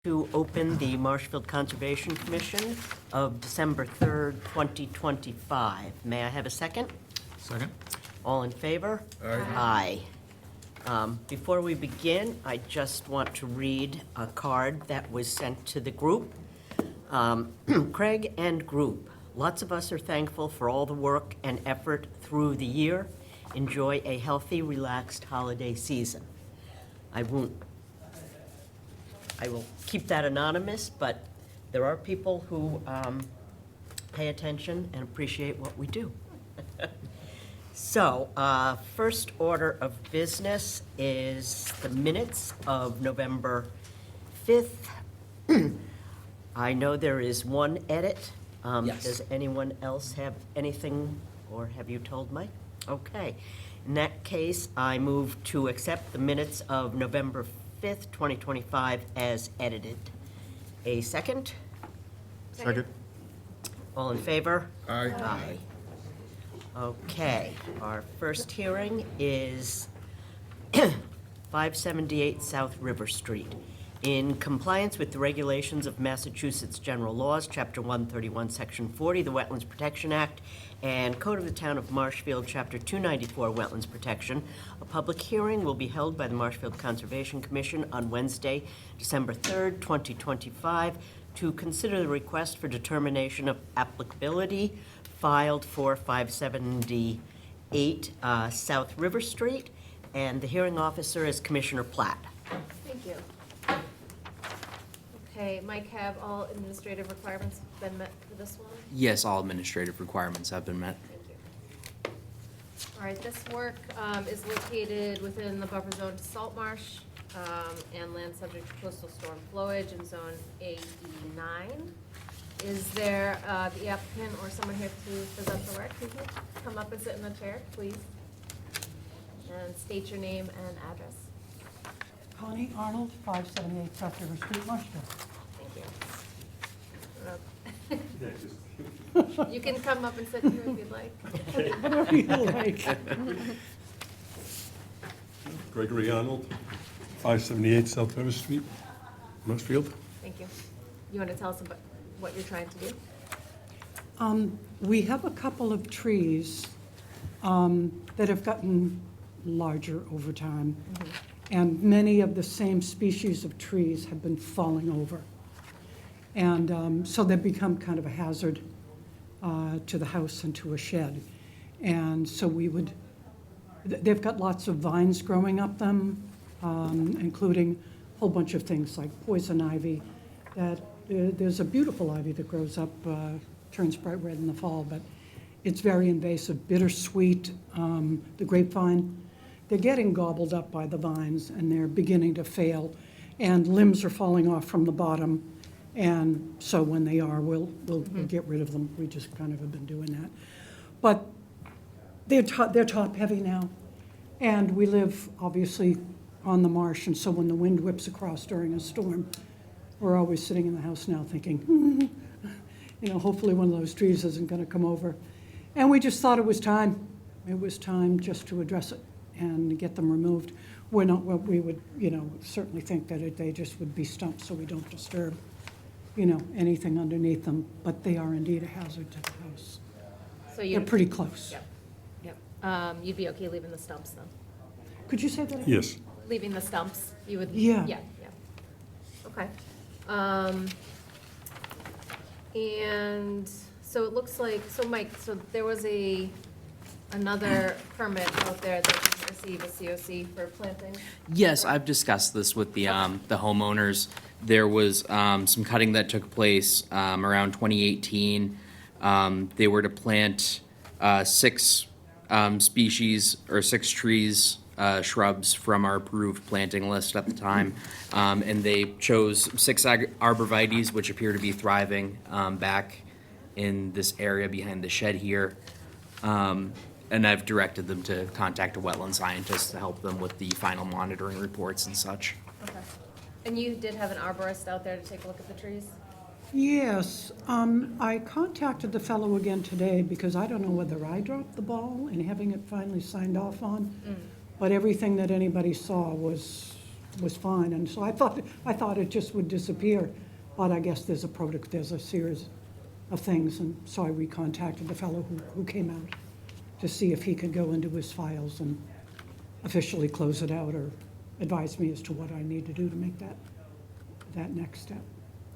to open the Marshfield Conservation Commission of December 3rd, 2025. May I have a second? Second. All in favor? Aye. Before we begin, I just want to read a card that was sent to the group. Craig and group, lots of us are thankful for all the work and effort through the year. Enjoy a healthy, relaxed holiday season. I will keep that anonymous, but there are people who pay attention and appreciate what we do. So, first order of business is the minutes of November 5th. I know there is one edit. Yes. Does anyone else have anything, or have you told Mike? Okay. In that case, I move to accept the minutes of November 5th, 2025 as edited. A second? Second. All in favor? Aye. Aye. Okay, our first hearing is 578 South River Street. In compliance with the regulations of Massachusetts General Laws, Chapter 131, Section 40, the Wetlands Protection Act, and Code of the Town of Marshfield, Chapter 294, Wetlands Protection, a public hearing will be held by the Marshfield Conservation Commission on Wednesday, December 3rd, 2025, to consider the request for determination of applicability filed for 578 South River Street, and the hearing officer is Commissioner Platt. Thank you. Okay, Mike, have all administrative requirements been met for this one? Yes, all administrative requirements have been met. Thank you. All right, this work is located within the buffer zone to salt marsh and land subject to coastal storm flowage in zone AE9. Is there the applicant or someone here to present the work? Could you come up and sit in the chair, please? And state your name and address. Connie Arnold, 578 South River Street, Marshfield. Thank you. You can come up and sit here if you'd like. Whatever you like. Gregory Arnold, 578 South River Street, Marshfield. Thank you. You want to tell us about what you're trying to do? We have a couple of trees that have gotten larger over time, and many of the same species of trees have been falling over. And so they've become kind of a hazard to the house and to a shed. And so they've got lots of vines growing up them, including a whole bunch of things like poison ivy. There's a beautiful ivy that grows up, turns bright red in the fall, but it's very invasive, bittersweet. The grapevine, they're getting gobbled up by the vines, and they're beginning to fail, and limbs are falling off from the bottom. And so when they are, we'll get rid of them. We just kind of have been doing that. But they're top heavy now, and we live obviously on the marsh, and so when the wind whips across during a storm, we're always sitting in the house now thinking, hopefully one of those trees isn't going to come over. And we just thought it was time. It was time just to address it and get them removed. We're not what we would, certainly think that they just would be stumps so we don't disturb, anything underneath them. But they are indeed a hazard to the house. So They're pretty close. Yep. You'd be okay leaving the stumps, though? Could you say that again? Yes. Leaving the stumps, you would? Yeah. Yeah. Okay. And so it looks like, so Mike, so there was another permit out there that didn't receive a COC for planting? Yes, I've discussed this with the homeowners. There was some cutting that took place around 2018. They were to plant 6 species or 6 trees, shrubs from our approved planting list at the time. And they chose 6 arborvitaes, which appear to be thriving back in this area behind the shed here. And I've directed them to contact a wetland scientist to help them with the final monitoring reports and such. Okay. And you did have an arborist out there to take a look at the trees? Yes. I contacted the fellow again today because I don't know whether I dropped the ball in having it finally signed off on. But everything that anybody saw was was fine, and so I thought it just would disappear, but I guess there's a series of things, and so I recontacted the fellow who came out to see if he could go into his files and officially close it out or advise me as to what I need to do to make that next step.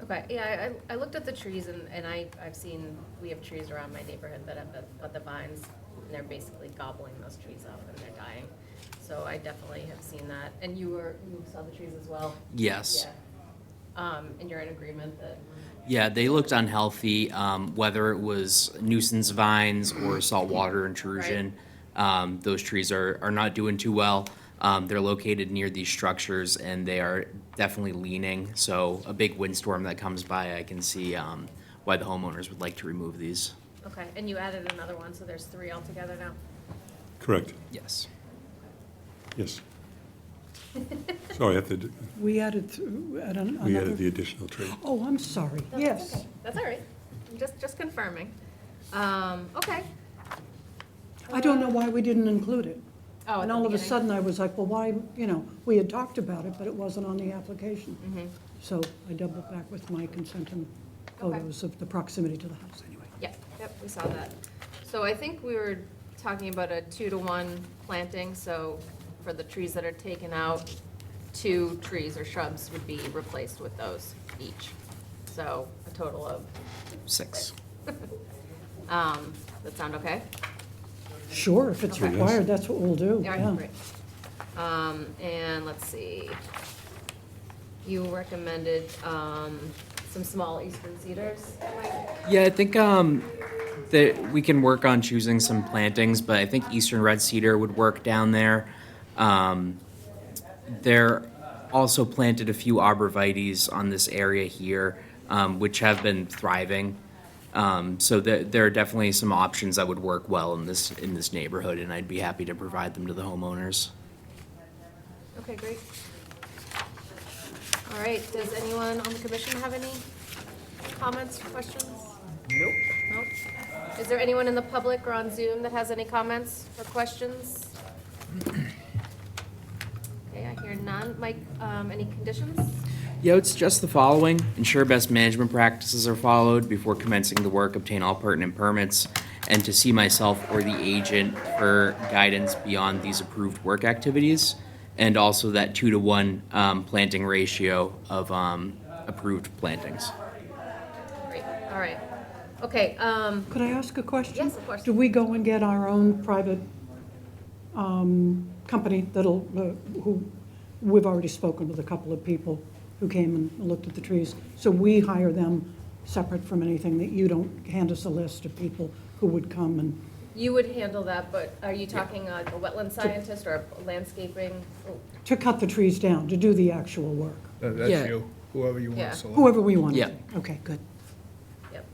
Okay, yeah, I looked at the trees and I've seen, we have trees around my neighborhood that have the vines, and they're basically gobbling those trees up and they're dying. So I definitely have seen that. And you saw the trees as well? Yes. Yeah. And you're in agreement that, Yeah, they looked unhealthy, whether it was nuisance vines or saltwater intrusion. Those trees are not doing too well. They're located near these structures and they are definitely leaning. So a big windstorm that comes by, I can see why the homeowners would like to remove these. okay, and you added another one, so there's 3 altogether now? Correct, Yes. yes. Sorry, I have to, We added another. we added the additional tree. Oh, I'm sorry, No, that's yes. okay. That's all right. I'm just confirming. Okay. I don't know why we didn't include it. Oh, at And the all of a beginning? sudden, I was like, well, why, we had talked about it, but it wasn't on the application. Mm-hmm. So I doubled back with Mike and sent him Okay. photos of the proximity to the house anyway. Yep, we saw that. So I think we were talking about a 2-to-1 planting, so for the trees that are taken out, 2 trees or shrubs would be replaced with those each. So a total of, 6. that sound okay? Sure, if it's Okay. required, that's what we'll do, All right, yeah. great. And let's see. You recommended, some small eastern cedars, Mike? Yeah, I think that we can work on choosing some plantings, but I think eastern red cedar would work down there. They're also planted a few arborvitaes on this area here, which have been thriving. So there are definitely some options that would work well in this neighborhood, and I'd be happy to provide them to the homeowners. Okay, great. All right, does anyone on the commission have any comments, questions? Nope. Nope. Is there anyone in the public or on Zoom that has any comments or questions? Okay, I hear none. Mike, any conditions? Yeah, it's just the following. Ensure best management practices are followed before commencing the work, obtain all pertinent permits, and to see myself or the agent for guidance beyond these approved work activities, and also that 2-to-1 planting ratio of approved plantings. Great, all right. Okay, Could I ask a question? Yes, of course. Do we go and get our own private company that'll, who, we've already spoken with a couple of people who came and looked at the trees, so we hire them separate from anything, that you don't hand us a list of people who would come and, you would handle that, but are you talking like a wetland scientist or a landscaping? Oh, to cut the trees down, to do the actual work? That's Yeah. you, whoever you Yeah. want to select. Whoever we want. Yeah. Okay, good. Yep.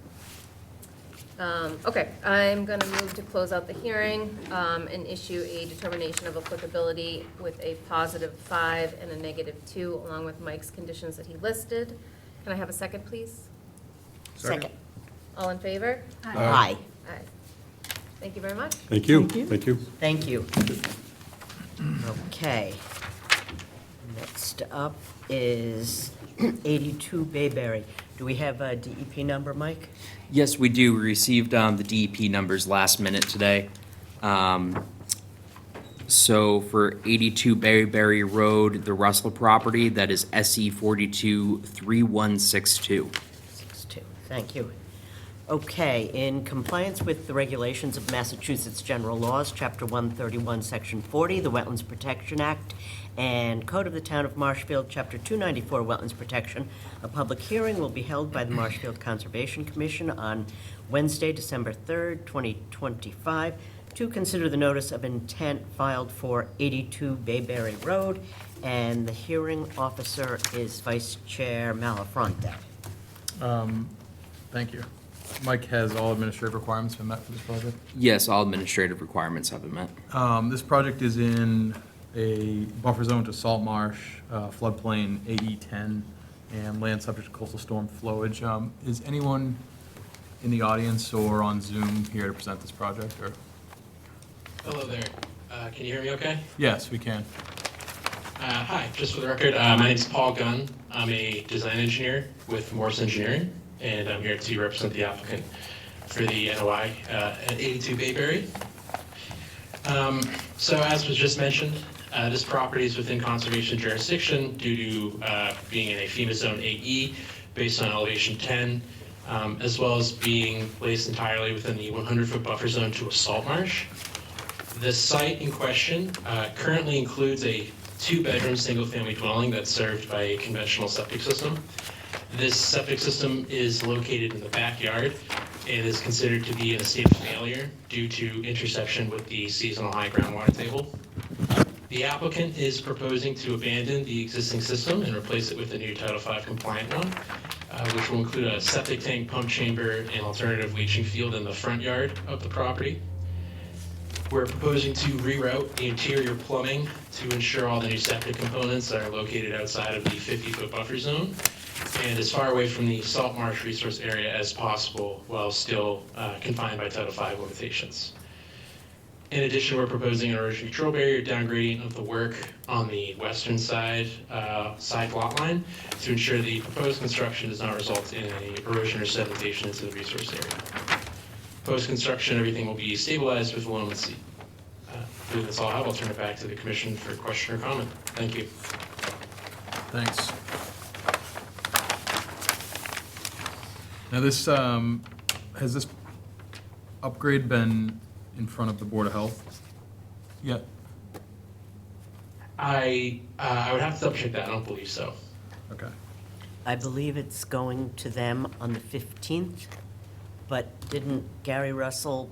Okay, I'm gonna move to close out the hearing, and issue a determination of applicability with a +5 and a -2, along with Mike's conditions that he listed. Can I have a second, please? Second. All in favor? Aye. Aye. Thank you very much. Thank you, Thank you. thank you. Thank you. Okay. Next up is 82 Bayberry. Do we have a DEP number, Mike? Yes, we do. We received the DEP numbers last minute today. So for 82 Berryberry Road, the Russell property, that is SE 423162. 6-2, thank you. Okay, in compliance with the regulations of Massachusetts General Laws, Chapter 131, Section 40, the Wetlands Protection Act, and Code of the Town of Marshfield, Chapter 294, Wetlands Protection, a public hearing will be held by the Marshfield Conservation Commission on Wednesday, December 3rd, 2025, to consider the notice of intent filed for 82 Bayberry Road, and the hearing officer is Vice Chair Malafronte. Thank you. Mike, has all administrative requirements been met for this project? Yes, all administrative requirements have been met. This project is in a buffer zone to salt marsh, floodplain AE10, and land subject to coastal storm flowage. Is anyone in the audience or on Zoom here to present this project, or? Hello there. Can you hear me okay? Yes, we can. Hi, just for the record, my name is Paul Gunn. I'm a design engineer with Morse Engineering, and I'm here to represent the applicant for the NOI at 82 Bayberry. So as was just mentioned, this property is within conservation jurisdiction due to being in a FEMA Zone 8E based on elevation 10, as well as being placed entirely within the 100-foot buffer zone to a salt marsh. The site in question currently includes a 2-bedroom single-family dwelling that's served by a conventional septic system. This septic system is located in the backyard and is considered to be in a state of failure due to intersection with the seasonal high groundwater table. The applicant is proposing to abandon the existing system and replace it with a new Title V compliant one, which will include a septic tank, pump chamber, and alternative leaching field in the front yard of the property. We're proposing to reroute the interior plumbing to ensure all the new septic components are located outside of the 50-foot buffer zone and as far away from the salt marsh resource area as possible while still confined by Title V limitations. In addition, we're proposing an erosion control barrier downgrading of the work on the western side lot line to ensure the proposed construction does not result in any erosion or sedimentation into the resource area. Post-construction, everything will be stabilized with loam and seed. I believe that's all I have. I'll turn it back to the commission for question or comment. Thank you. Thanks. Now this, has this upgrade been in front of the Board of Health yet? I would have to double check that. I don't believe so. Okay. I believe it's going to them on the 15th, but didn't Gary Russell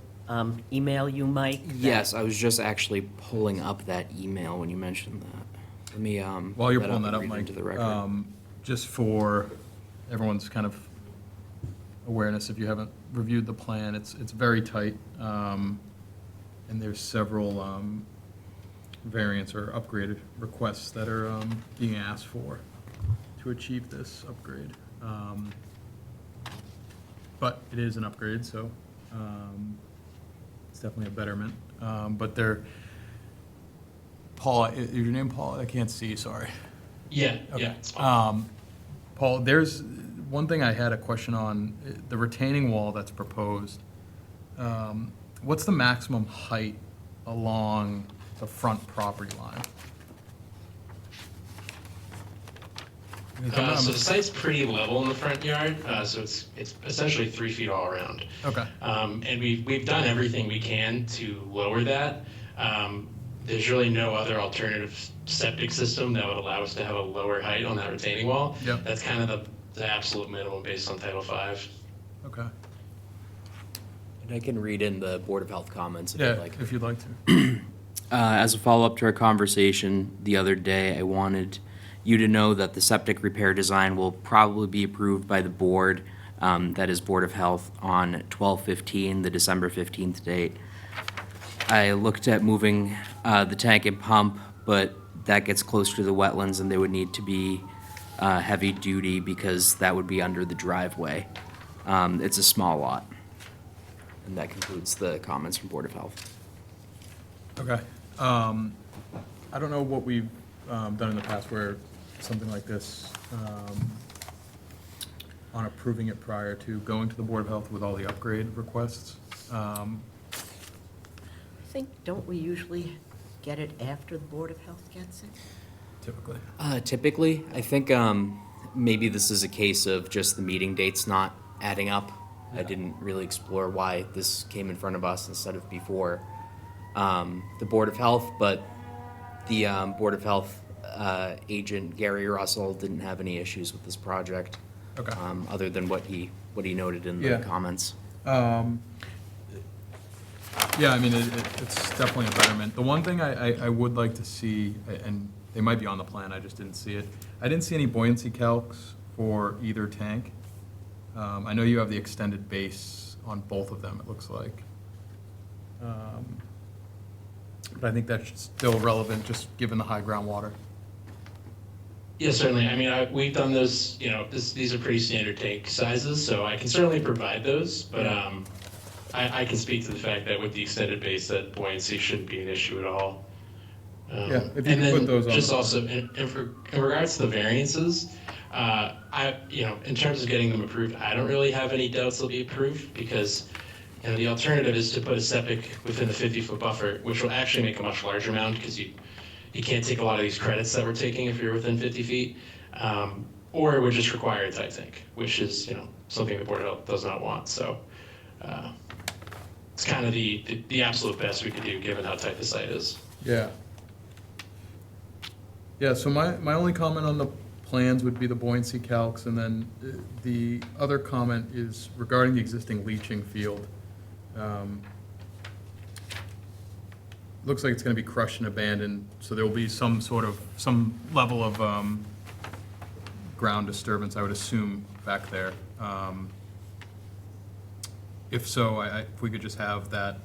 email you, Mike? Yes, I was just actually pulling up that email when you mentioned that. Let me, While you're pulling that and up, read it Mike, into the record. just for everyone's kind of awareness, if you haven't reviewed the plan, it's very tight, and there's several variants or upgraded requests that are being asked for to achieve this upgrade. But it is an upgrade, so it's definitely a betterment. But they're, Paul, is your name Paul? I can't see, sorry. Yeah, yeah, it's fine. Paul, there's one thing I had a question on, the retaining wall that's proposed. What's the maximum height along the front property line? So the site's pretty level in the front yard, so it's essentially 3 feet all around. Okay. And we've done everything we can to lower that. There's really no other alternative septic system that would allow us to have a lower height on that retaining wall. Yep. That's kind of the absolute minimum based on Title V. Okay. And I can read in the Board of Health comments if Yeah, you'd like. if you'd like to. As a follow-up to our conversation the other day, I wanted you to know that the septic repair design will probably be approved by the board, that is Board of Health, on 12/15, the December 15th date. I looked at moving the tank and pump, but that gets close to the wetlands and they would need to be heavy duty because that would be under the driveway. It's a small lot. And that concludes the comments from Board of Health. Okay. I don't know what we've done in the past where something like this, on approving it prior to going to the Board of Health with all the upgrade requests. I think, don't we usually get it after the Board of Health gets it? Typically. Typically, I think maybe this is a case of just the meeting dates not adding up. I didn't really explore why this came in front of us instead of before the Board of Health, but the Board of Health agent, Gary Russell, didn't have any issues with this project. Okay. Other than what he noted in Yeah. the comments. Yeah, I mean, it's definitely a betterment. The one thing I would like to see, and they might be on the plan, I just didn't see it. I didn't see any buoyancy calcs for either tank. I know you have the extended base on both of them, it looks like. But I think that's still relevant, just given the high groundwater. Yes, certainly. I mean, we've done those, these are pretty standard tank sizes, so I can certainly provide those, but I can speak to the fact that with the extended base, that buoyancy shouldn't be an issue at all. Yeah, if you And could put then those on just the- also in regards to the variances, in terms of getting them approved, I don't really have any doubts they'll be approved because, the alternative is to put a septic within the 50-foot buffer, which will actually make a much larger mound because you can't take a lot of these credits that we're taking if you're within 50 feet. Or it would just require a tight tank, which is, something the Board of Health does not want. So it's kind of the absolute best we could do given how tight the site is. Yeah. Yeah, so my only comment on the plans would be the buoyancy calcs, and then the other comment is regarding the existing leaching field. Looks like it's gonna be crushed and abandoned, so there will be some level of ground disturbance, I would assume, back there. If so, if we could just have that,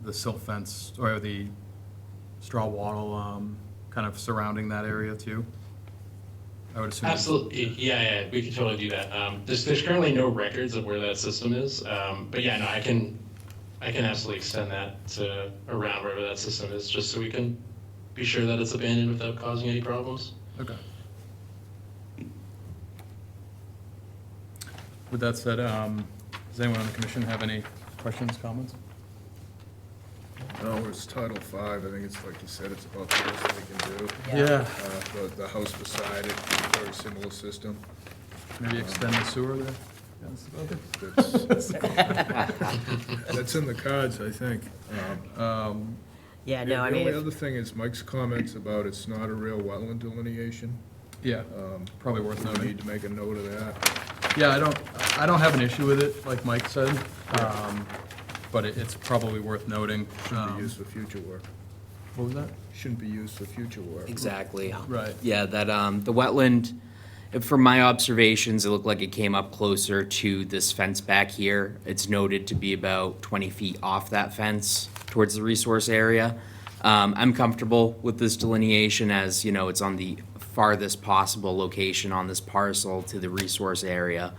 the silt fence, or the straw wattle, kind of surrounding that area too? I would assume. Absolutely, yeah, we can totally do that. There's currently no records of where that system is, but yeah, no, I can absolutely extend that to around wherever that system is, just so we can be sure that it's abandoned without causing any problems. Okay. With that said, does anyone on the commission have any questions, comments? No, it's Title V. I think it's like you said, it's about the best they can do. Yeah. The house beside it, very similar system. Maybe extend the sewer there? That's that's in the cards, I think. Yeah, no, I The mean, only other thing is Mike's comments about it's not a real wetland delineation. Yeah, probably worth We noting. need to make a note of that. Yeah, I don't have an issue with it, like Mike said, but it's probably worth noting. Shouldn't be used for future work. What was that? Shouldn't be used for future work. Exactly. Right. Yeah, that, the wetland, from my observations, it looked like it came up closer to this fence back here. It's noted to be about 20 feet off that fence towards the resource area. I'm comfortable with this delineation as, it's on the farthest possible location on this parcel to the resource area.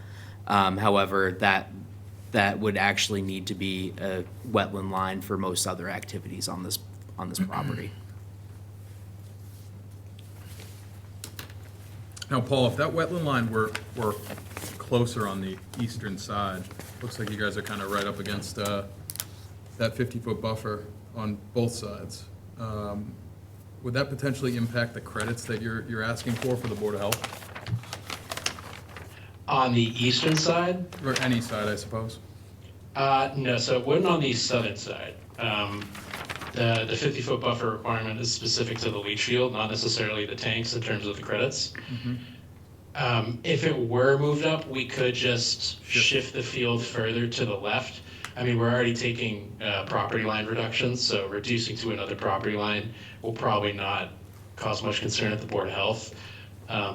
However, that would actually need to be a wetland line for most other activities on this property. Now, Paul, if that wetland line were closer on the eastern side, looks like you guys are kind of right up against that 50-foot buffer on both sides. Would that potentially impact the credits that you're asking for the Board of Health? On the eastern side, Or any side, I suppose? no, so it wouldn't on the southern side. The 50-foot buffer requirement is specific to the leach field, not necessarily the tanks in terms of the credits. If it were moved up, we could just shift the field further to the left. I mean, we're already taking property line reductions, so reducing to another property line will probably not cause much concern at the Board of Health.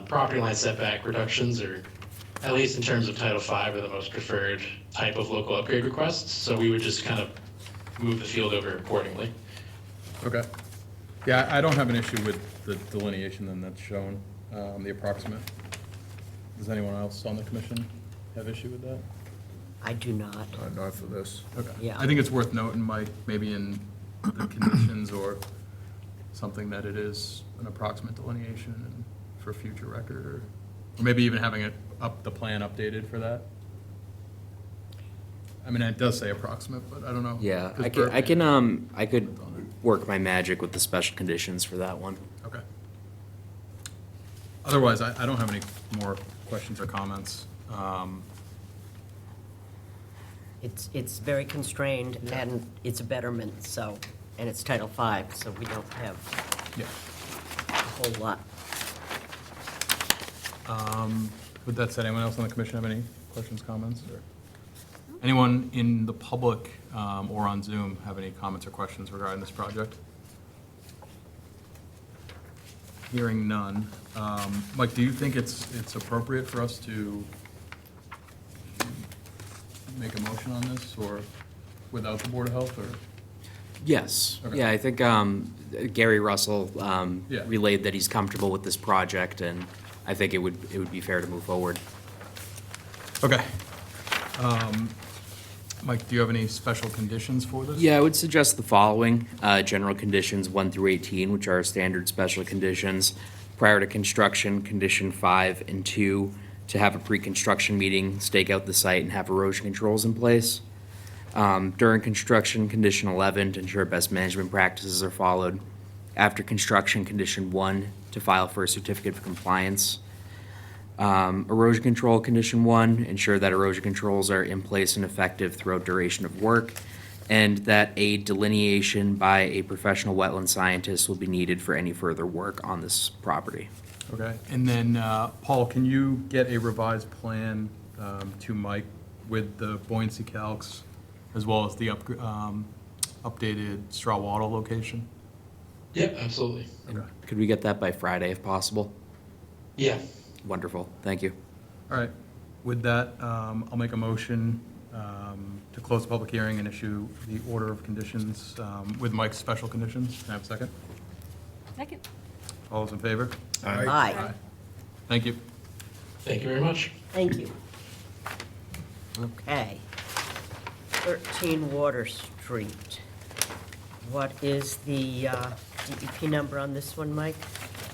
Property line setback reductions are, at least in terms of Title V, are the most preferred type of local upgrade requests, so we would just kind of move the field over accordingly. Okay. Yeah, I don't have an issue with the delineation then that's shown, the approximate. Does anyone else on the commission have issue with that? I do not. Not for this. Okay. Yeah. I think it's worth noting, Mike, maybe in the conditions or something that it is an approximate delineation and for future record, or maybe even having it the plan updated for that. I mean, it does say approximate, but I don't know. Yeah, 'Cause I could work my magic with the special conditions for that one. Okay. Otherwise, I don't have any more questions or comments. It's very constrained, and it's a betterment, so, and it's Title V, so we don't have Yeah. a whole lot. With that said, anyone else on the commission have any questions, comments? Or anyone in the public or on Zoom have any comments or questions regarding this project? Hearing none. Mike, do you think it's appropriate for us to make a motion on this, or without the Board of Health, or? Yes, Okay. yeah, I think Gary Russell Yeah. relayed that he's comfortable with this project, and I think it would be fair to move forward. Okay. Mike, do you have any special conditions for this? Yeah, I would suggest the following, general conditions 1 through 18, which are standard special conditions. Prior to construction, condition 5 and 2, to have a pre-construction meeting, stake out the site, and have erosion controls in place. During construction, condition 11, to ensure best management practices are followed. After construction, condition 1, to file for a certificate of compliance. Erosion control, condition 1, ensure that erosion controls are in place and effective throughout duration of work, and that a delineation by a professional wetland scientist will be needed for any further work on this property. Okay, and then, Paul, can you get a revised plan to Mike with the buoyancy calcs, as well as the updated straw wattle location? Yep, absolutely. Okay. Could we get that by Friday if possible? Yeah. Wonderful, thank you. All right, with that, I'll make a motion to close the public hearing and issue the order of conditions with Mike's special conditions. Can I have a second? Second. All those in favor? Aye. Thank you. Thank you very much. Thank you. Okay. 13 Water Street. What is the DEP number on this one, Mike?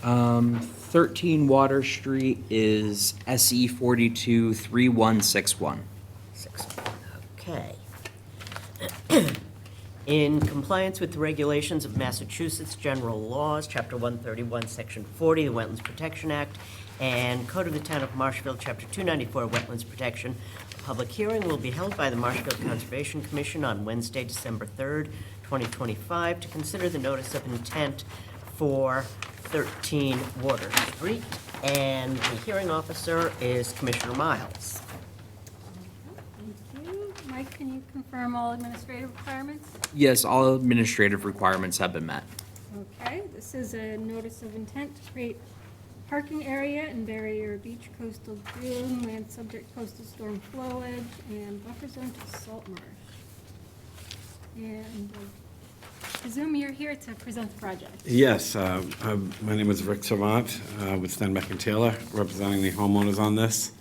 13 Water Street is SE 423161. 6. Okay. In compliance with the regulations of Massachusetts General Laws, Chapter 131, Section 40, the Wetlands Protection Act, and Code of the Town of Marshfield, Chapter 294, Wetlands Protection, a public hearing will be held by the Marshfield Conservation Commission on Wednesday, December 3rd, 2025, to consider the notice of intent for 13 Water Street, and the hearing officer is Commissioner Miles. Thank you. Mike, can you confirm all administrative requirements? Yes, all administrative requirements have been met. Okay, this is a notice of intent to create parking area in Barrier Beach coastal dune, land subject coastal storm flowage, and buffer zone to salt marsh. And I presume you're here to present the project. Yes, my name is Rick Savant with Stenbeck and Taylor, representing the homeowners on this.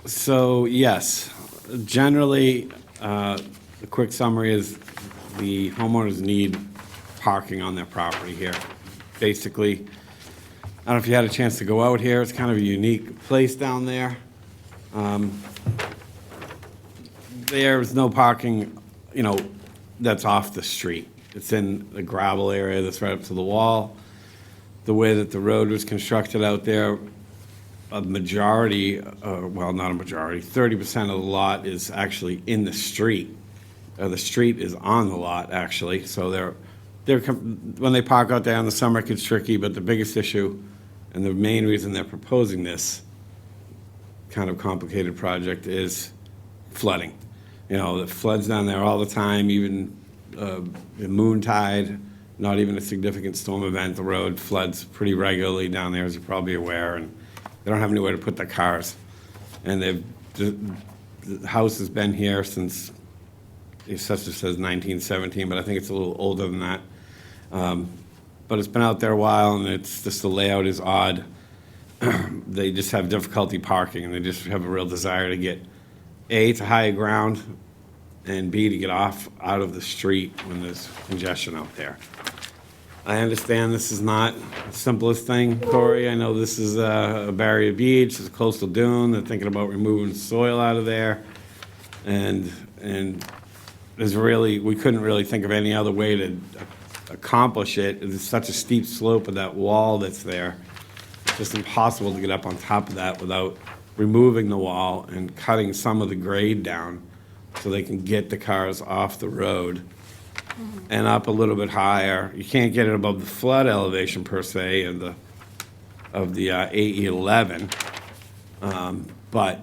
So, yes, generally, the quick summary is the homeowners need parking on their property here. Basically, I don't know if you had a chance to go out here, it's kind of a unique place down there. There's no parking, that's off the street. It's in the gravel area that's right up to the wall. The way that the road was constructed out there, a majority, well, not a majority, 30% of the lot is actually in the street. The street is on the lot, actually, so when they park out there in the summer, it gets tricky, but the biggest issue, and the main reason they're proposing this kind of complicated project is flooding. It floods down there all the time, even the moon tide, not even a significant storm event. The road floods pretty regularly down there, as you're probably aware, and they don't have anywhere to put their cars. And the house has been here since, the assessor says 1917, but I think it's a little older than that. But it's been out there a while, and it's just the layout is odd. They just have difficulty parking, and they just have a real desire to get, A, to higher ground, and B, to get out of the street when there's congestion out there. I understand this is not the simplest thing, Corey. I know this is a Barrier Beach, it's a coastal dune. They're thinking about removing soil out of there. And we couldn't really think of any other way to accomplish it. It's such a steep slope of that wall that's there. It's just impossible to get up on top of that without removing the wall and cutting some of the grade down so they can get the cars off the road and up a little bit higher. You can't get it above the flood elevation per se of the AE 11, but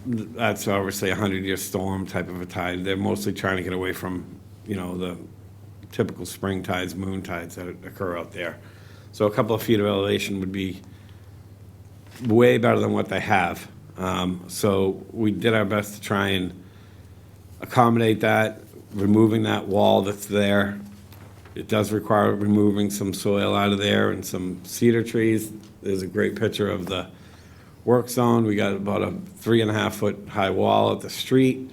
that's obviously a 100-year storm type of a tide. They're mostly trying to get away from, the typical spring tides, moon tides that occur out there. So a couple of feet of elevation would be way better than what they have. So we did our best to try and accommodate that, removing that wall that's there. It does require removing some soil out of there and some cedar trees. There's a great picture of work zone. We got about a 3.5-foot high wall at the street.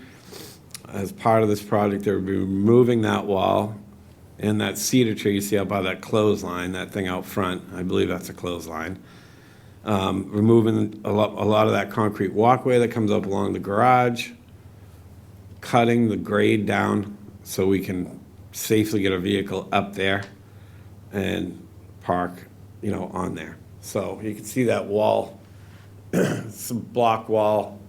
As part of this project, they'll be removing that wall and that cedar tree you see out by that clothesline, that thing out front. I believe that's a clothesline. Removing a lot of that concrete walkway that comes up along the garage, cutting the grade down so we can safely get a vehicle up there and park, on there. So you can see that wall, it's a block wall.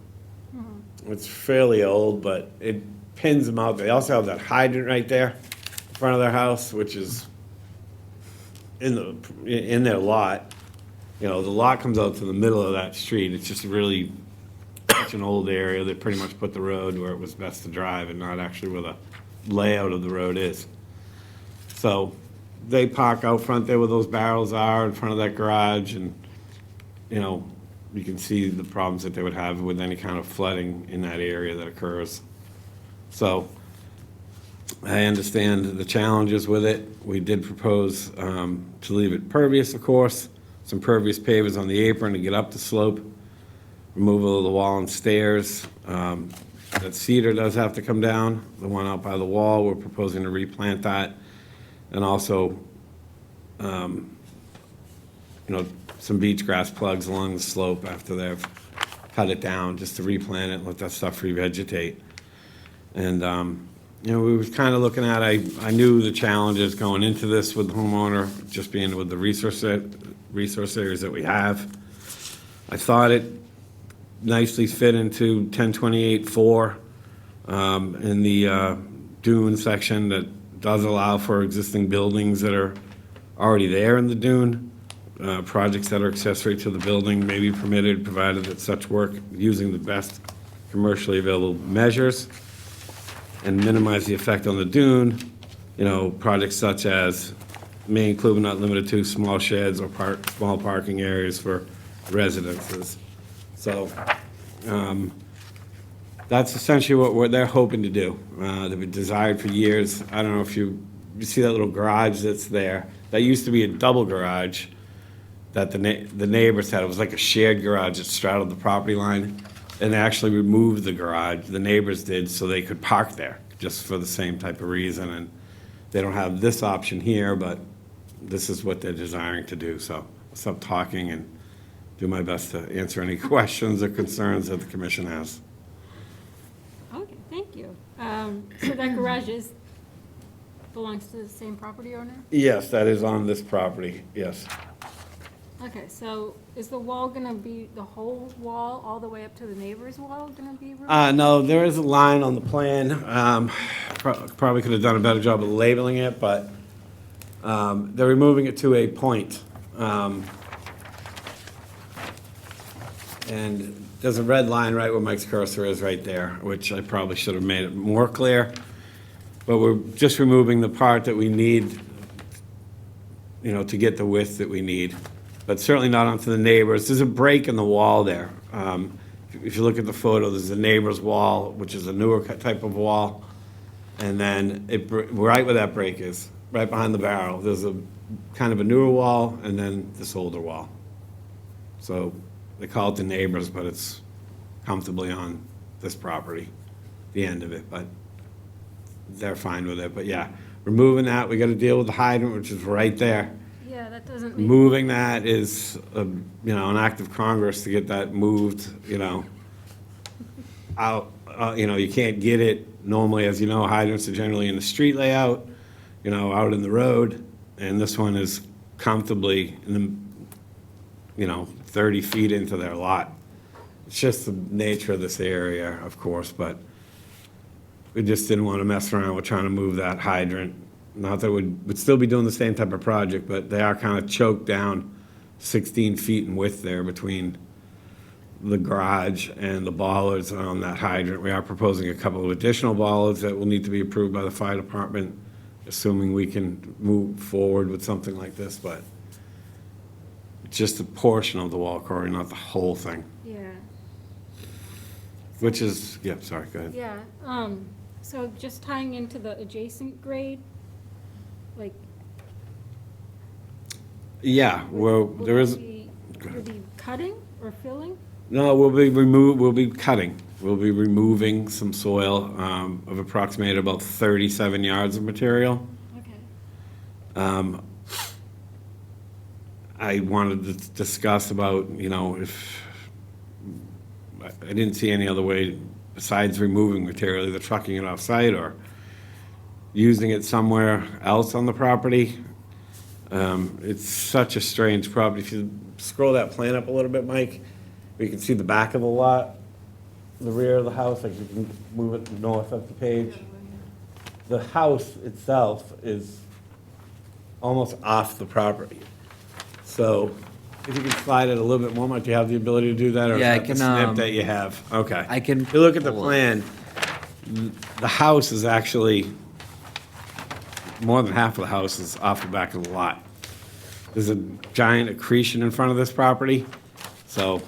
It's fairly old, but it pins them out. They also have that hydrant right there in front of their house, which is in their lot. The lot comes out to the middle of that street. It's just really such an old area. They pretty much put the road where it was best to drive and not actually where the layout of the road is. So they park out front there where those barrels are in front of that garage, and, you can see the problems that they would have with any kind of flooding in that area that occurs. So I understand the challenges with it. We did propose to leave it pervious, of course, some pervious pavers on the apron to get up the slope, removal of the wall and stairs. That cedar does have to come down, the one out by the wall. We're proposing to replant that. And also, some beach grass plugs along the slope after they've cut it down, just to replant it and let that stuff revegetate. And, we was kind of looking at, I knew the challenges going into this with the homeowner, just being with the resource areas that we have. I thought it nicely fit into 1028-4 in the dune section that does allow for existing buildings that are already there in the dune. Projects that are accessory to the building may be permitted, provided that such work using the best commercially available measures and minimize the effect on the dune. Projects such as may include but not limited to small sheds or small parking areas for residences. So that's essentially what they're hoping to do. They've been desired for years. I don't know if you see that little garage that's there. That used to be a double garage that the neighbors had. It was like a shared garage that straddled the property line, and they actually removed the garage, the neighbors did, so they could park there, just for the same type of reason. And they don't have this option here, but this is what they're desiring to do. So I'll stop talking and do my best to answer any questions or concerns that the commission has. Okay, thank you. So that garage belongs to the same property owner? Yes, that is on this property, yes. Okay, so is the wall gonna be, the whole wall, all the way up to the neighbor's wall gonna be removed? No, there is a line on the plan. Probably could have done a better job of labeling it, but they're removing it to a point. And there's a red line right where Mike's cursor is right there, which I probably should have made it more clear. But we're just removing the part that we need, to get the width that we need. But certainly not onto the neighbors. There's a break in the wall there. If you look at the photo, there's a neighbor's wall, which is a newer type of wall. And then right where that break is, right behind the barrel, there's a kind of a newer wall and then this older wall. So they call it the neighbors, but it's comfortably on this property, the end of it, but they're fine with it. But yeah, removing that, we got to deal with the hydrant, which is right there. Yeah, that doesn't make. Moving that is, an act of Congress to get that moved, out. You can't get it normally, as you know, hydrants are generally in the street layout, out in the road, and this one is comfortably in the, 30 feet into their lot. It's just the nature of this area, of course, but we just didn't want to mess around with trying to move that hydrant. Not that we'd still be doing the same type of project, but they are kind of choked down 16 feet in width there between the garage and the bollards on that hydrant. We are proposing a couple of additional bollards that will need to be approved by the fire department, assuming we can move forward with something like this, but it's just a portion of the wall, Corey, not the whole thing. Yeah, Which is, yeah, sorry, go ahead. yeah. So just tying into the adjacent grade, like. Yeah, well, will there is, that be- Will be cutting or filling? No, we'll be cutting. We'll be removing some soil, of approximately about 37 yards of material. Okay. I wanted to discuss about, if, I didn't see any other way besides removing material, either trucking it off-site or using it somewhere else on the property. It's such a strange property. If you scroll that plan up a little bit, Mike, you can see the back of the lot, the rear of the house, like you can move it north of the page. The house itself is almost off the property. So if you can slide it a little bit more, might you have the ability to do that? Or is Yeah, I that the can, snip that you have? Okay. I can If you look at the pull it. plan, the house is actually, more than half of the house is off the back of the lot. There's a giant accretion in front of this property, so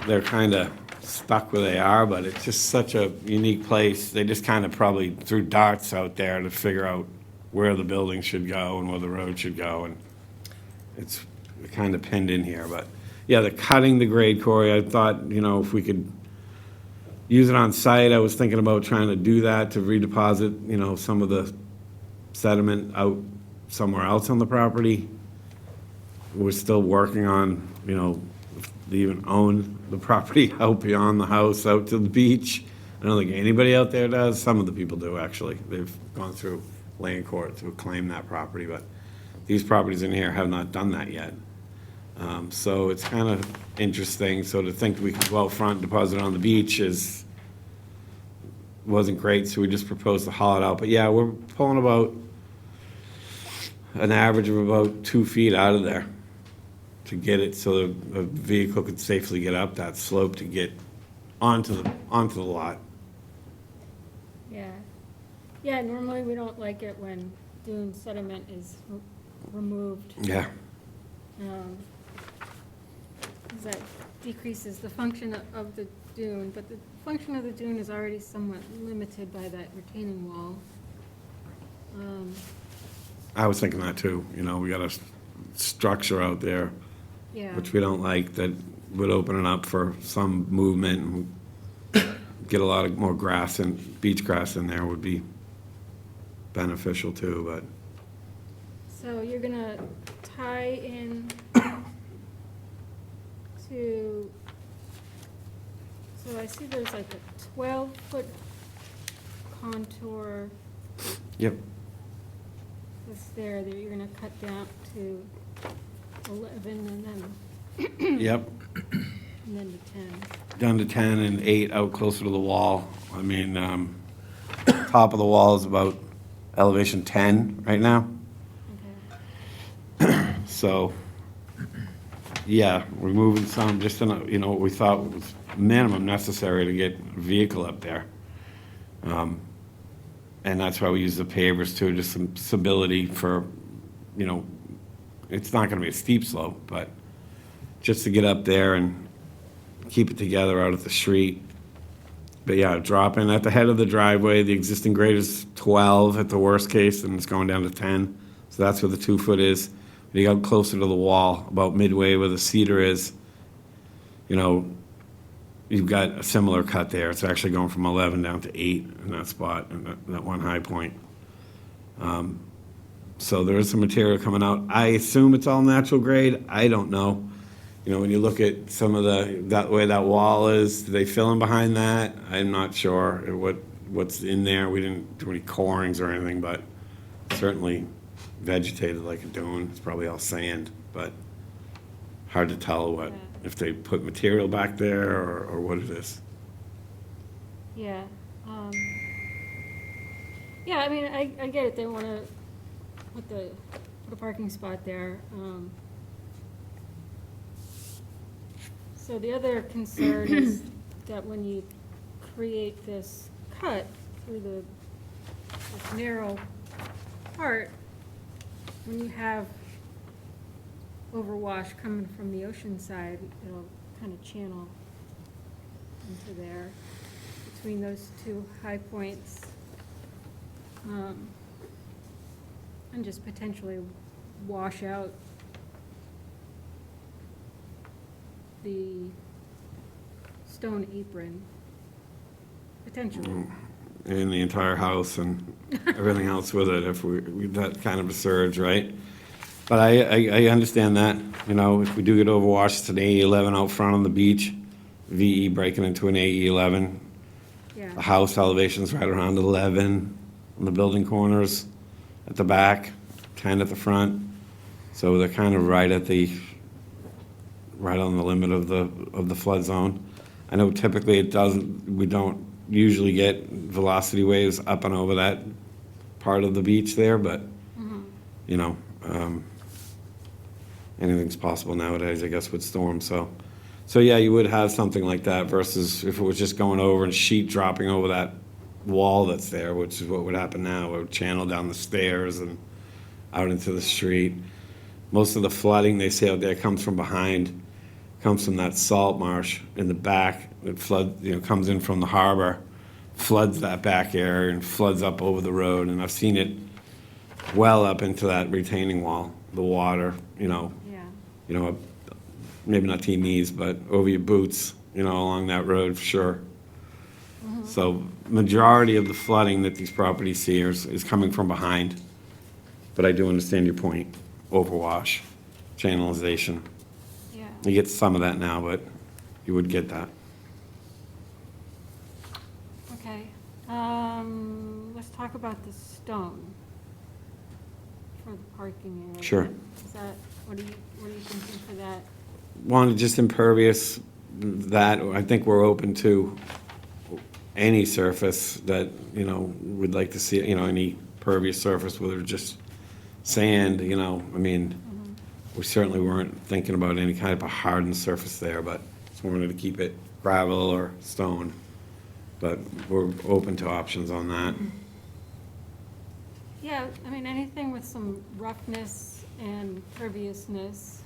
they're kind of stuck where they are, but it's just such a unique place. They just kind of probably threw darts out there to figure out where the building should go and where the road should go, and it's kind of pinned in here. But yeah, the cutting the grade, Corey, I thought, if we could use it on site, I was thinking about trying to do that, to redeposit, some of the sediment out somewhere else on the property. We're still working on, if they even own the property out beyond the house, out to the beach. I don't think anybody out there does. Some of the people do, actually. They've gone through land court to claim that property, but these properties in here have not done that yet. So it's kind of interesting. So to think we could go out front and deposit on the beach wasn't great, so we just proposed to haul it out. But yeah, we're pulling about an average of about 2 feet out of there to get it so the vehicle could safely get up that slope to get onto the lot. Yeah. Yeah, normally we don't like it when dune sediment is removed. Yeah. 'Cause that decreases the function of the dune, but the function of the dune is already somewhat limited by that retaining wall. I was thinking that too, we got a structure out there, Yeah. which we don't like, that would open it up for some movement and get a lot of more grass and beach grass in there would be beneficial too, but So you're gonna tie in to, so I see there's like a 12-foot contour yep. that's there that you're gonna cut down to 11 and then, Yep. and then to 10. Down to 10 and 8 out closer to the wall. I mean, top of the wall is about elevation 10 right now. Okay. So, yeah, removing some, just in what we thought was minimum necessary to get a vehicle up there. And that's why we use the pavers too, just some stability for, it's not gonna be a steep slope, but just to get up there and keep it together out at the street. But yeah, drop in at the head of the driveway, the existing grade is 12 at the worst case, and it's going down to 10. So that's where the 2 foot is. You got closer to the wall, about midway where the cedar is, you've got a similar cut there. It's actually going from 11 down to 8 in that spot, and that one high point. So there is some material coming out. I assume it's all natural grade. I don't know. When you look at some of that way that wall is, do they fill in behind that? I'm not sure what's in there. We didn't do any corings or anything, but certainly vegetated like a dune. It's probably all sand, but hard to tell if they put material back there or what it is. Yeah. Yeah, I mean, I get it. They want to put a parking spot there. So the other concern is that when you create this cut through this narrow part, when you have overwash coming from the ocean side, it'll kind of channel into there between those two high points. And just potentially wash out the stone apron, potentially. In the entire house and everything else with it, if we that kind of a surge, right? But I understand that, you know, if we do get overwashed, it's an AE11 out front on the beach, VE breaking into an AE11. Yeah, The house elevation's right around 11 on the building corners at the back, 10 at the front. So they're kind of right on the limit of the flood zone. I know typically we don't usually get velocity waves up and over that part of the beach there, but, you know, anything's possible nowadays, I guess, with storms, so. So, yeah, you would have something like that versus if it was just going over and sheet dropping over that wall that's there, which is what would happen now. It would channel down the stairs and out into the street. Most of the flooding they see out there comes from behind, comes from that salt marsh in the back. It comes in from the harbor, floods that back area and floods up over the road. And I've seen it well up into that retaining wall, the water, yeah. Maybe not to your knees, but over your boots, along that road, for sure. So majority of the flooding that these properties see is coming from behind. But I do understand your point, overwash, channelization. Yeah. You get some of that now, but you would get that. Okay, let's talk about the stone for the parking area. Sure. Is that, what are you thinking for that? Wanted just impervious, that, I think we're open to any surface that, we'd like to see, any pervious surface, whether it's just sand, we certainly weren't thinking about any kind of a hardened surface there, but just wanted to keep it gravel or stone. But we're open to options on that. Yeah, anything with some roughness and perviousness.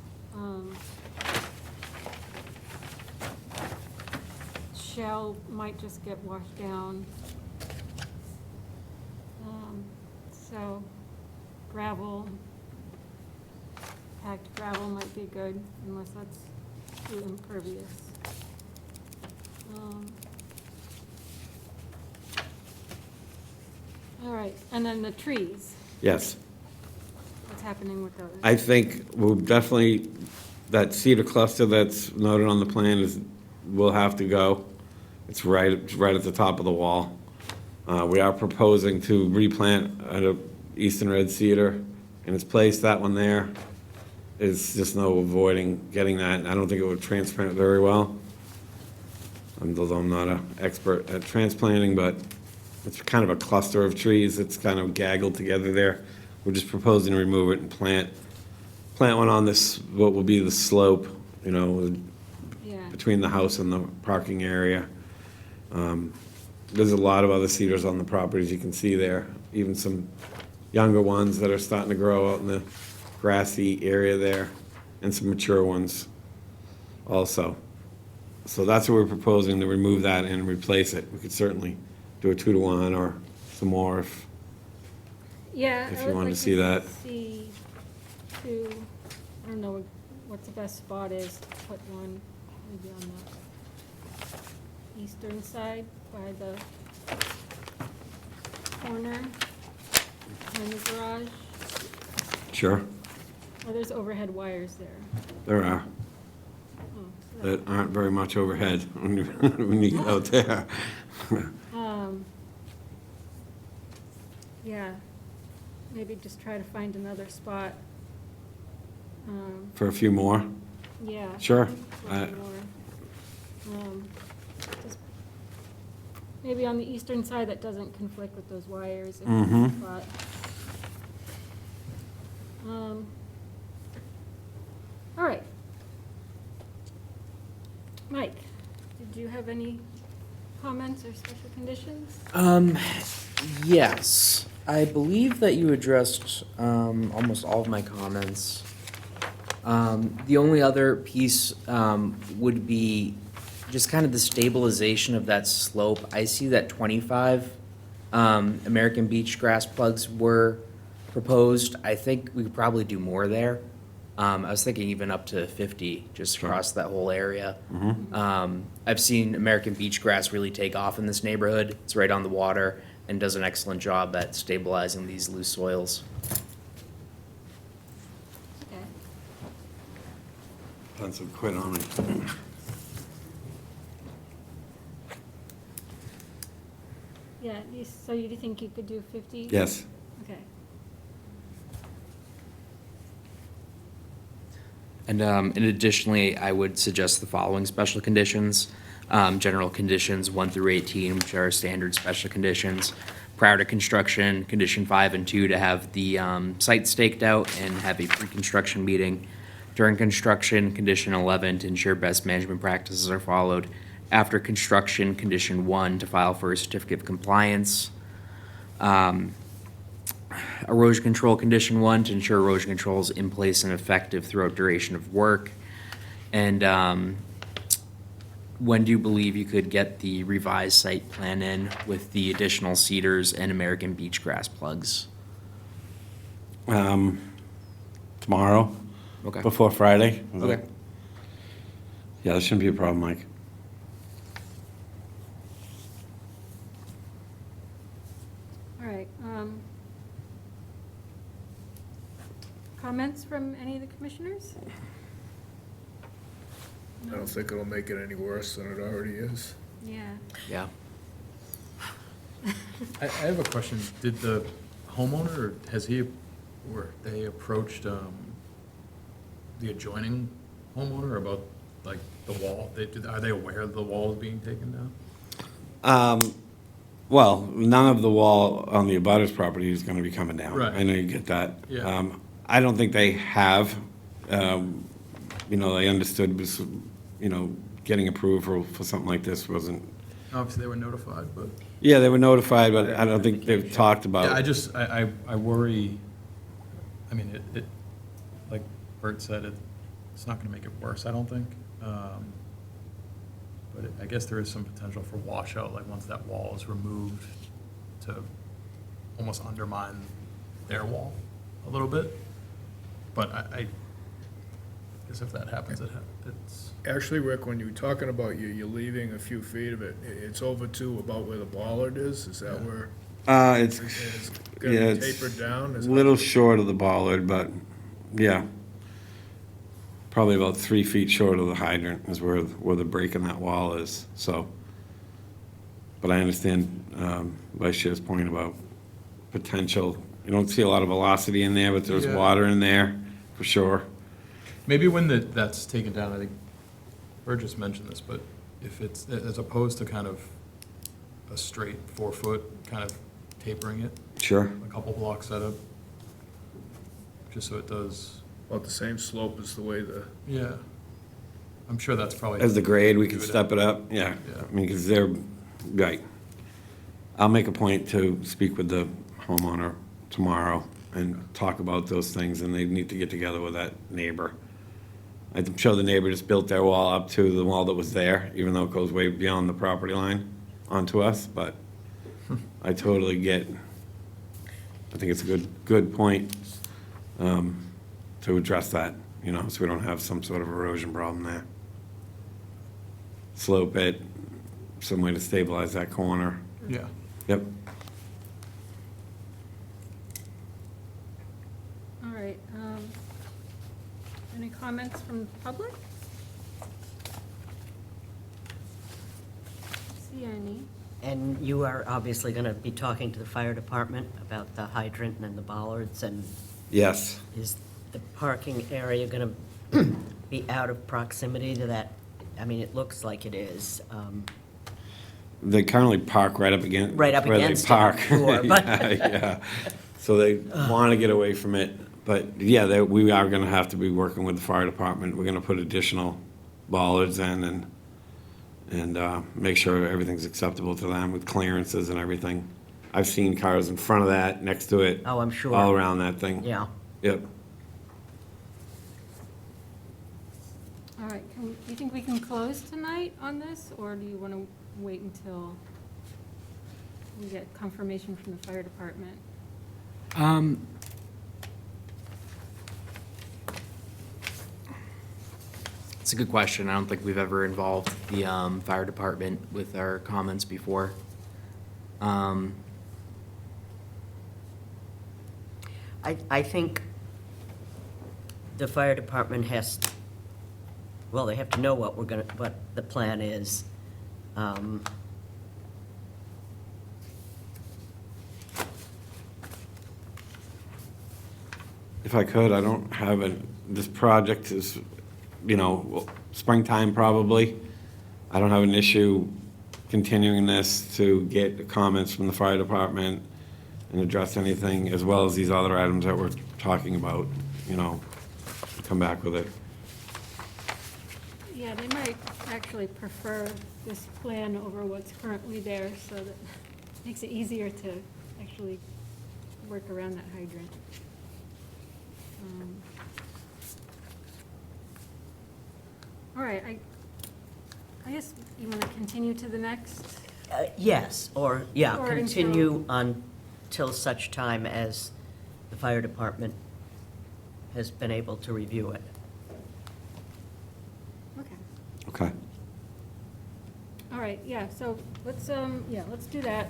Shell might just get washed down. So gravel, packed gravel might be good unless that's too impervious. All right, and then the trees, Yes. what's happening with those? I think we'll definitely, that cedar cluster that's noted on the plan will have to go. It's right at the top of the wall. We are proposing to replant an eastern red cedar in its place. That one there is just no avoiding getting that. I don't think it would transplant very well. Although I'm not an expert at transplanting, but it's kind of a cluster of trees that's kind of gaggled together there. We're just proposing to remove it and plant one on this, what will be the slope, Yeah, between the house and the parking area. There's a lot of other cedars on the properties you can see there, even some younger ones that are starting to grow out in the grassy area there, and some mature ones also. So that's what we're proposing, to remove that and replace it. We could certainly do a 2-to-1 or some more if, yeah. If I you would wanted like to see that. See two, I don't know what the best spot is to put one, maybe on the eastern side by the corner in the garage. sure, Oh, there's overhead wires there. there are, Oh, so that- that aren't very much overhead when you get out there. Yeah, maybe just try to find another spot. For a few more, Yeah. sure. for one more. Just Maybe on the eastern side that doesn't conflict with those wires. if there's a Mhm. spot. All right. Mike, did you have any comments or special conditions? Yes, I believe that you addressed almost all of my comments. The only other piece would be just kind of the stabilization of that slope. I see that 25 American beach grass plugs were proposed. I think we could probably do more there. I was thinking even up to 50, just across that whole area. I've seen American beach grass really take off in this neighborhood. It's right on the water and does an excellent job at stabilizing these loose soils. Okay. Tons of quit on it. Yeah, so you think you could do 50? Yes. Okay. And additionally, I would suggest the following special conditions. General conditions 1 through 18, which are standard special conditions. Prior to construction, condition 5 and 2, to have the site staked out and have a pre-construction meeting. During construction, condition 11, to ensure best management practices are followed. After construction, condition 1, to file for a certificate of compliance. Erosion control, condition 1, to ensure erosion control is in place and effective throughout duration of work. And when do you believe you could get the revised site plan in with the additional cedars and American beach grass plugs? Tomorrow, Okay. before Friday. Okay. Yeah, that shouldn't be a problem, Mike. All right. Comments from any of the commissioners? I don't think it'll make it any worse than it already is. Yeah. Yeah. I have a question. Did the homeowner, or has he, or they approached the adjoining homeowner about, like, the wall? Are they aware that the wall is being taken down? Well, none of the wall on the abutters property is gonna be coming down. Right. I know you get that. Yeah. I don't think they have, you know, they understood, was, you know, getting approval for something like this wasn't, Obviously, they were notified, but. yeah, they were notified, but I don't think they've talked about. Yeah, I just, I worry, I mean, it, like Bert said, it's not gonna make it worse, I don't think. But I guess there is some potential for washout, like once that wall is removed, to almost undermine their wall a little bit. But I guess if that happens, it's, Actually, Rick, when you're talking about you're leaving a few feet of it, it's over to about where the bollard is that where It's, it's yeah, gonna be it's tapered down? a Is it- little short of the bollard, but, yeah. Probably about 3 feet short of the hydrant is where the break in that wall is, so. But I understand, Vice Chair's point about potential, you don't see a lot of velocity in there, but there's Yeah. water in there, for sure. maybe when that's taken down, I think Burgess mentioned this, but if it's, as opposed to kind of a straight 4-foot, kind of tapering it, Sure. a couple blocks at a, just so it does, About the same slope as the way yeah. I'm sure that's probably. As the grade, we can Do it. step it up, yeah. Yeah. I mean, because they're, right. I'll make a point to speak with the homeowner tomorrow and talk about those things, and they need to get together with that neighbor. I'm sure the neighbor just built their wall up to the wall that was there, even though it goes way beyond the property line onto us, but I totally get, I think it's a good point to address that, you know, so we don't have some sort of erosion problem there. Slope it, some way to stabilize that corner. Yeah. Yep. All right. Any comments from the public? See any? And you are obviously going to be talking to the fire department about the hydrant and the bollards, and Yes. is the parking area going to be out of proximity to that? I mean, it looks like it is. They currently park right up against. Right up where they against it, park. sure, but- Yeah, yeah. So they want to get away from it, but yeah, we are going to have to be working with the fire department. We're going to put additional bollards in and make sure everything's acceptable to them with clearances and everything. I've seen cars in front of that, next to it. Oh, I'm sure. All around that thing. Yeah. Yep. All right, do you think we can close tonight on this, or do you want to wait until we get confirmation from the fire department? It's a good question. I don't think we've ever involved the fire department with our comments before. I think the fire department has, well, they have to know what what the plan is. If I could, I don't have this project is, springtime probably. I don't have an issue continuing this to get comments from the fire department and address anything, as well as these other items that we're talking about, come back with it. Yeah, they might actually prefer this plan over what's currently there, so that makes it easier to actually work around that hydrant. All right, I guess you want to continue to the next? Yes, or, yeah, Or continue until such time as the fire department has been able to review it. Okay. Okay. All right, yeah, so let's do that.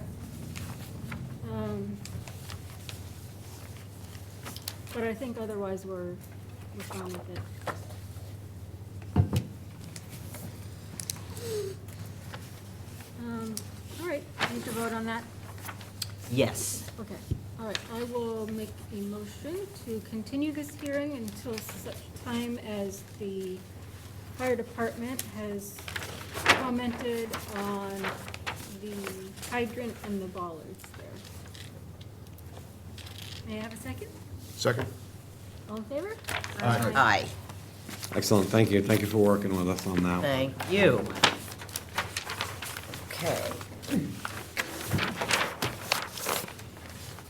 But I think otherwise we're fine with it. All right, need to vote on that? Yes. Okay, all right, I will make a motion to continue this hearing until such time as the fire department has commented on the hydrant and the bollards there. May I have a second? Second? All in favor? Aye. Excellent, thank you. Thank you for working with us on that. Thank you. Okay.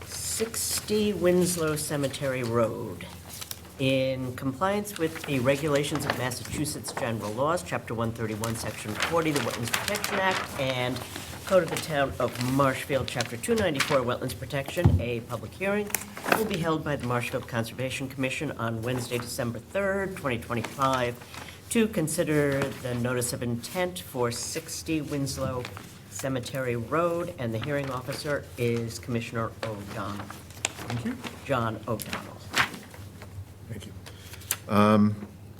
60 Winslow Cemetery Road. In compliance with the regulations of Massachusetts General Laws, Chapter 131, Section 40, the Wetlands Protection Act, and Code of the Town of Marshfield, Chapter 294, Wetlands Protection, a public hearing will be held by the Marshfield Conservation Commission on Wednesday, December 3rd, 2025, to consider the notice of intent for 60 Winslow Cemetery Road, and the hearing officer is Commissioner O'Donnell. Thank you. John O'Donnell. Thank you.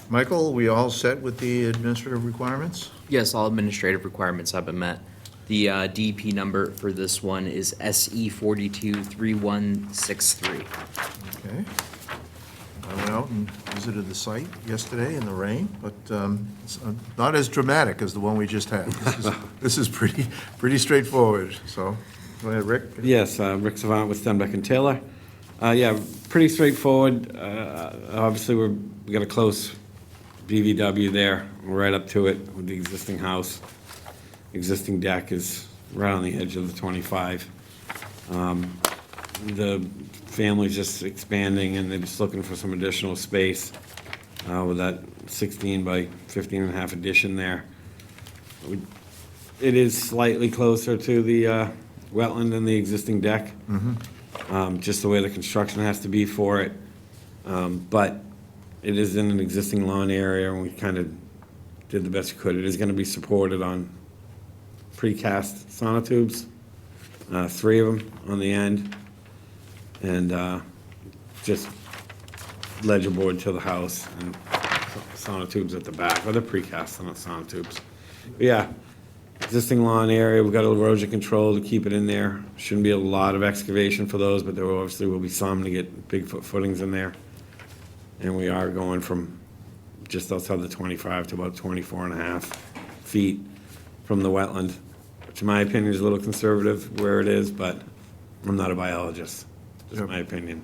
Michael, we all set with the administrative requirements? Yes, all administrative requirements have been met. The DP number for this one is SE 423163. Okay. I went out and visited the site yesterday in the rain, but it's not as dramatic as the one we just had. This is pretty straightforward, so, go ahead, Rick. Yes, Rick Savant with Stenbeck and Taylor. Yeah, pretty straightforward. Obviously, we got a close BVW there. We're right up to it with the existing house. Existing deck is right on the edge of the 25. The family's just expanding, and they're just looking for some additional space with that 16 by 15 and a half addition there. It is slightly closer to the wetland than the existing deck. Just the way the construction has to be for it. But it is in an existing lawn area, and we kind of did the best we could. It is going to be supported on precast sonotubes, 3 of them on the end, and just ledger board to the house and sonotubes at the back, or the precast sonotubes. But yeah, existing lawn area, we've got erosion control to keep it in there. Shouldn't be a lot of excavation for those, but there obviously will be some to get big footings in there. And we are going from just outside the 25 to about 24 and a half feet from the wetland, which in my opinion is a little conservative where it is, but I'm not a biologist, just my opinion.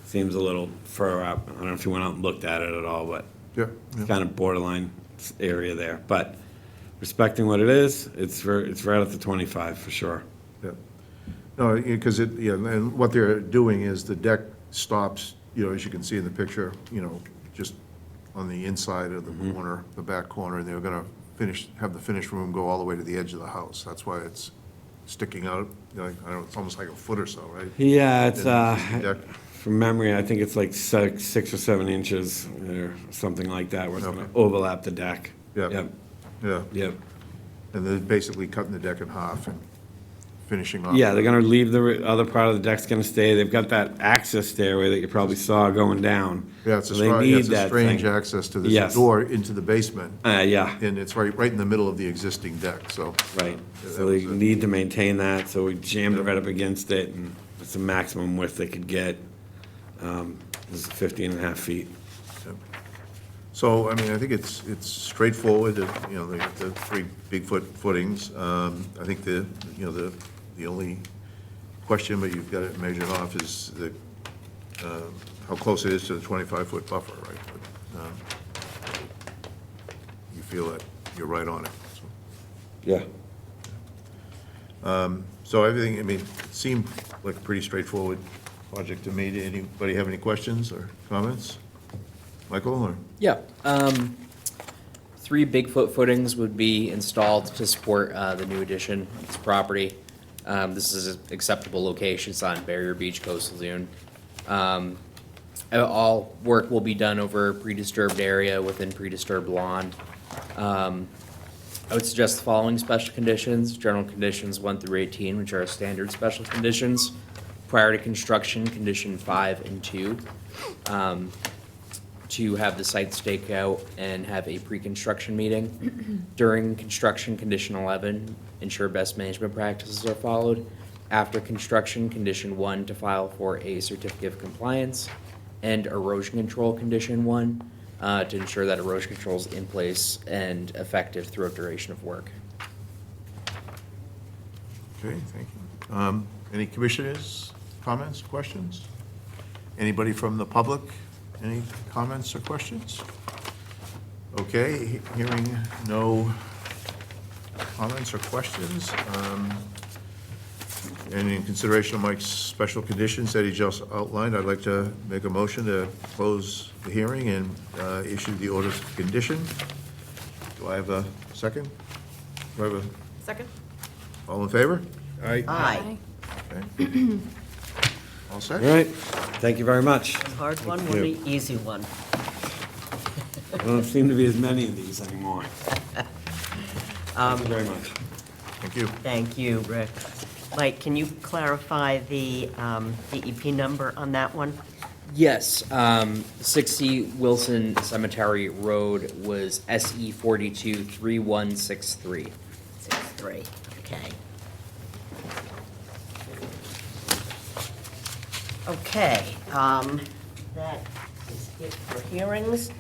Seems a little fur up. I don't know if you went out and looked at it at all, but Yeah. it's kind of borderline area there. But respecting what it is, it's right at the 25 for sure. Yeah. No, because and what they're doing is the deck stops, as you can see in the picture, just on the inside of the corner, the back corner, and they're gonna have the finished room go all the way to the edge of the house. That's why it's sticking out, I don't know, it's almost like a foot or so, right? Yeah, it's And the deck. from memory, I think it's like 6 or 7 inches or something like that, where it's gonna Okay. overlap the deck. Yeah. Yep, Yeah, yep. and they're basically cutting the deck in half and finishing off. Yeah, they're gonna leave the other part of the deck's gonna stay. They've got that access stairway that you probably saw going down. Yeah, it's a So they strange, need that strange thing. access to this Yes. door into the basement, Yeah, and it's right in the middle of the existing deck, so. right. that So they was it. need to maintain that, so we jammed it right up against it, and it's the maximum width they could get. This is 15.5 feet. So, I mean, I think it's straightforward, you know, the 3 big-foot footings. I think the only question, but you've got it measured off, is how close it is to the 25-foot buffer, right? But, you feel that you're right on it, so. Yeah. So everything, I mean, it seemed like a pretty straightforward project to me. Did anybody have any questions or comments? Michael, or? Yeah, 3 Bigfoot footings would be installed to support the new addition of this property. This is an acceptable location, it's on Barrier Beach Coastal Zone. All work will be done over pre-disturbed area within pre-disturbed lawn. I would suggest the following special conditions: general conditions 1 through 18, which are standard special conditions. Prior to construction, condition 5 and 2. To have the site staked out and have a pre-construction meeting. During construction, condition 11, ensure best management practices are followed. After construction, condition 1, to file for a certificate of compliance. And erosion control, condition 1, to ensure that erosion control is in place and effective throughout duration of work. Okay, thank you. Any commissioners, comments, questions? Anybody from the public? Any comments or questions? Okay, hearing no comments or questions, and in consideration of Mike's special conditions that he just outlined, I'd like to make a motion to close the hearing and issue the orders of condition. Do I have a second? Do I have a, Second? all in favor? Aye. Okay. All set? All right, thank you very much. Hard one, Thank one you. easy one. There don't seem to be as many of these anymore. Thank you very much. Thank you. Thank you, Rick. Mike, can you clarify the EP number on that one? Yes, 60 Wilson Cemetery Road was SE 423163. 63, okay. Okay, that is it for hearings.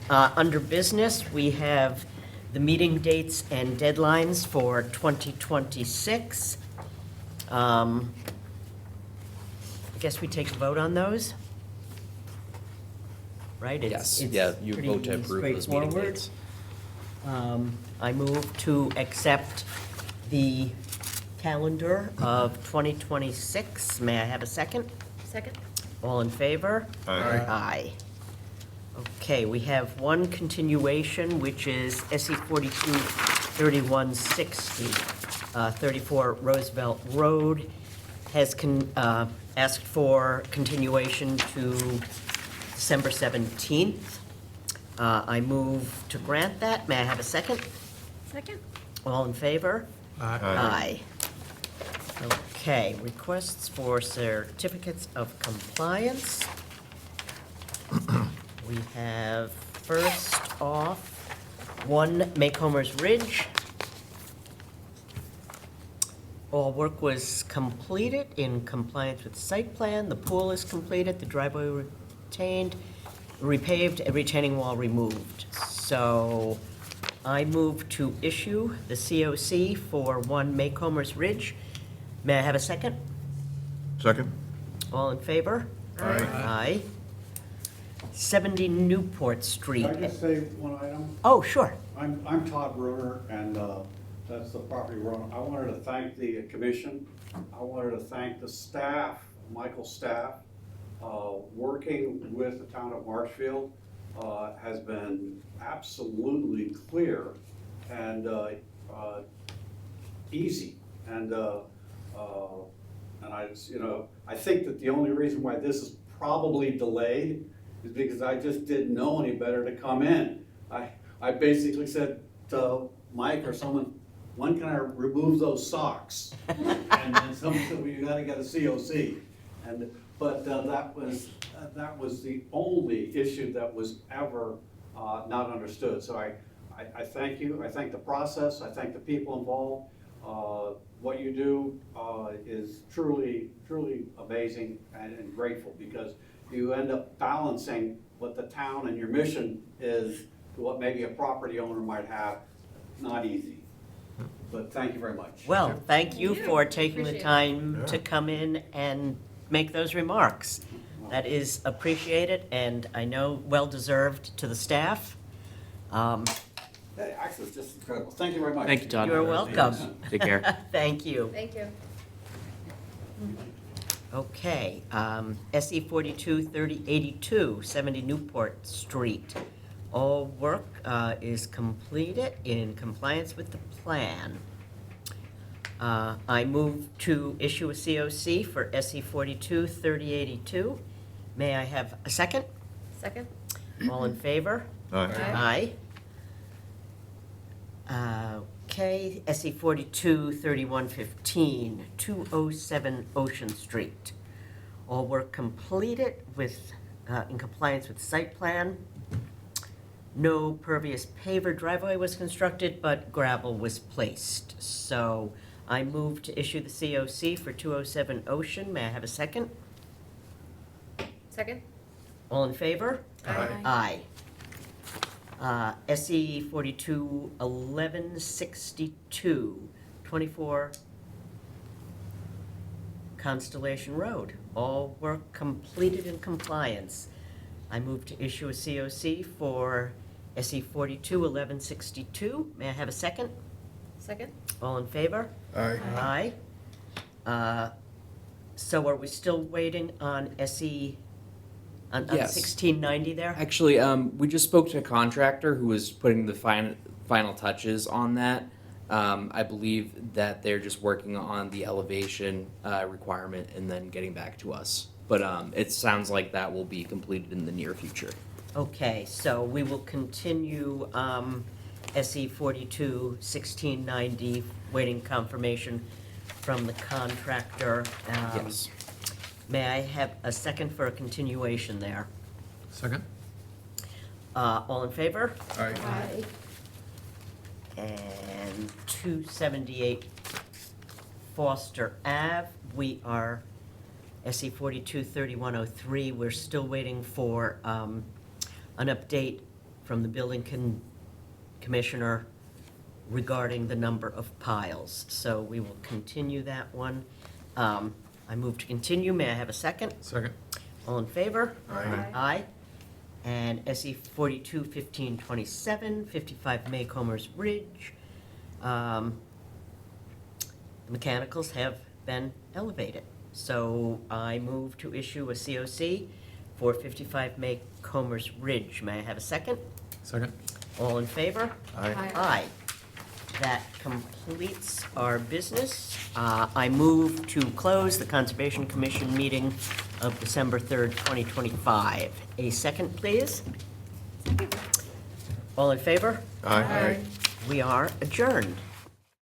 Under business, we have the meeting dates and deadlines for 2026. I guess we take a vote on those? Right? Yes, It's yeah, you pretty vote to approve those meeting straightforward. dates. I move to accept the calendar of 2026. May I have a second? Second? All in favor? Aye. Aye. Okay, we have one continuation, which is SE 423160, 34 Roosevelt Road, has asked for continuation to December 17th. I move to grant that. May I have a second? Second? All in favor? Aye. Okay, requests for certificates of compliance. We have first off, 1 Maycomer's Ridge. All work was completed in compliance with the site plan. The pool is completed, the driveway retained, repaved, and retaining wall removed. So I move to issue the COC for 1 Maycomer's Ridge. May I have a second? Second? All in favor? Aye. Aye. 70 Newport Street. Can I just say one item? Oh, sure. I'm Todd Bruner, and that's the property we're on. I wanted to thank the commission. I wanted to thank the staff, Michael's staff. Working with the town of Marshfield has been absolutely clear and easy. And I, I think that the only reason why this is probably delayed is because I just didn't know any better to come in. I basically said to Mike or someone, when can I remove those socks? And then someone said, well, you gotta get a COC. But that was the only issue that was ever not understood. So I thank you, I thank the process, I thank the people involved. What you do is truly, truly amazing and grateful, because you end up balancing what the town and your mission is to what maybe a property owner might have. Not easy, but thank you very much. Well, thank you for taking the Appreciate it. time to come in and make those remarks. That is appreciated, and I know well-deserved to the staff. Hey, actually, it's just incredible. Thank you very much. Thank you, Todd. You're welcome. Take care. Thank you. Thank you. Okay, SE 423082, 70 Newport Street. All work is completed in compliance with the plan. I move to issue a COC for SE 423082. May I have a second? Second? All in favor? Aye. Okay, SE 423115, 207 Ocean Street. All work completed with, in compliance with site plan. No pervious paver driveway was constructed, but gravel was placed. So I move to issue the COC for 207 Ocean. May I have a second? Second? All in favor? Aye. Aye. SE 421162, 24 Constellation Road. All work completed in compliance. I move to issue a COC for SE 421162. May I have a second? Second? All in favor? Aye. Aye. So are we still waiting on SE, on Yes. 1690 there? Actually, we just spoke to a contractor who was putting the final touches on that. I believe that they're just working on the elevation requirement and then getting back to us. But it sounds like that will be completed in the near future. Okay, so we will continue SE 421690, waiting confirmation from the contractor. Yes. May I have a second for a continuation there? Second? All in favor? Aye. And 278 Foster Ave, we are SE 423103. We're still waiting for an update from the building commissioner regarding the number of piles. So we will continue that one. I move to continue. May I have a second? Second. All in favor? Aye. Aye. And SE 421527, 55 Maycomer's Ridge. The mechanicals have been elevated. So I move to issue a COC for 55 Maycomer's Ridge. May I have a second? Second. All in favor? Aye. Aye. That completes our business. I move to close the Conservation Commission meeting of December 3rd, 2025. A second, please. All in favor? Aye. We are adjourned.